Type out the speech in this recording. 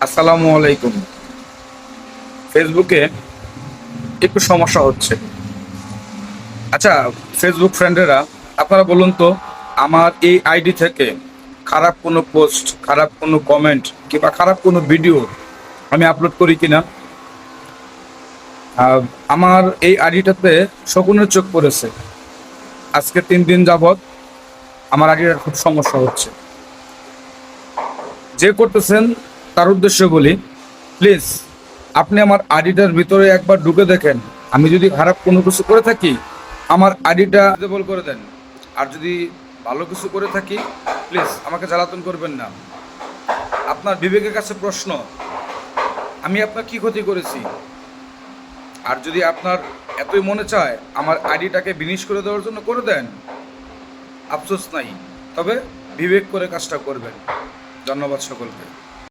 আসসালামু আলাইকুম। ফেসবুকে একটু সমস্যা হচ্ছে। আচ্ছা, ফেসবুক ফ্রেন্ডেরা, আপনারা বলুন তো, আমার এই আইডি থেকে খারাপ কোনো পোস্ট, খারাপ কোনো কমেন্ট কিংবা খারাপ কোনো ভিডিও আমি আপলোড করি কিনা? আহ, আমার এই আইডিটাতে শকুনের চোখ পড়েছে। আজকে 3 দিন যাবৎ আমার আইডিটার খুব সমস্যা হচ্ছে। যে করতেছেন তার উদ্দেশ্যে বলি, প্লিজ আপনি আমার আইডিটার ভিতরে একবার ঢুকে দেখেন। আমি যদি খারাপ কোনো কিছু করে থাকি, আমার আইডিটা ডিসেবল করে দেন। আর যদি ভালো কিছু করে থাকি, প্লিজ আমাকে জ্বালাতন করবেন না। আপনার বিবেকের কাছে প্রশ্ন, আমি আপনার কি ক্ষতি করেছি? আর যদি আপনার এতই মনে চায় আমার আইডিটাকে বিনিশ করে দেওয়ার জন্য, করে দেন, আফসোস নাই। তবে বিবেক করে কাজটা করবেন। ধন্যবাদ সকলকে।